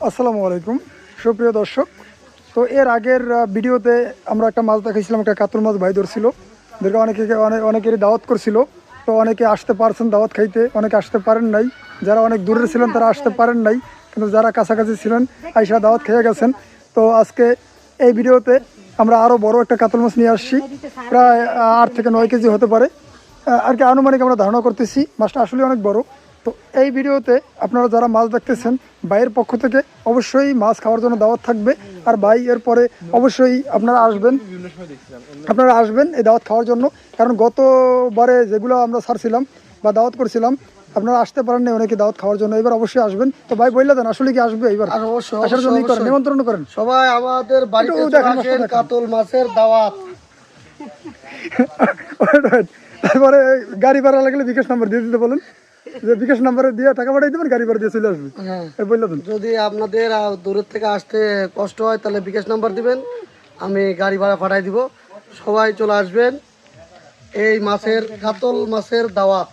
আসসালামু আলাইকুম সুপ্রিয় দর্শক। তো এর আগের ভিডিওতে আমরা একটা মাছ দেখাইছিলাম, একটা কাতল মাছ ভাই ধরছিল, যেটা অনেকেরই দাওয়াত করছিল। তো অনেকে আসতে পারছেন দাওয়াত খাইতে, অনেকে আসতে পারেন নাই। যারা অনেক দূরের ছিলেন তারা আসতে পারেন নাই, কিন্তু যারা কাছাকাছি ছিলেন আইসা দাওয়াত খেয়ে গেছেন। তো আজকে এই ভিডিওতে আমরা আরও বড় একটা কাতল মাছ নিয়ে আসছি, প্রায় 8 থেকে 9 কেজি হতে পারে আর কি, আনুমানিক আমরা ধারণা করতেছি। মাছটা আসলে অনেক বড়। তো এই ভিডিওতে আপনারা যারা মাছ দেখতেছেন, ভাইয়ের পক্ষ থেকে অবশ্যই মাছ খাওয়ার জন্য দাওয়াত থাকবে। আর ভাই এরপরে অবশ্যই আপনারা আসবেন এই দাওয়াত খাওয়ার জন্য, কারণ গতবারে যেগুলো আমরা ছাড়ছিলাম বা দাওয়াত করছিলাম আপনারা আসতে পারেন না অনেকে দাওয়াত খাওয়ার জন্য, এবার অবশ্যই আসবেন। তো ভাই বললে দেন আসলে কি আসবে এবার? আসার জন্য করেন, নিমন্ত্রণ করেন সবাই আমাদের বাড়িতে কাতল মাছের দাওয়াত। তারপরে গাড়ি ভাড়া লাগলে বিকাশ নাম্বার দিয়ে দিতে বলেন, যে বিকাশ নাম্বারে দিয়ে টাকা পাঠাই দেবেন, গাড়ি ভাড়া দিয়ে চলে আসবে। বললে দেন, যদি আপনাদের দূরের থেকে আসতে কষ্ট হয় তাহলে বিকাশ নাম্বার দিবেন, আমি গাড়ি ভাড়া পাঠাই দিব। সবাই চলে আসবেন এই মাছের কাতল মাছের দাওয়াত।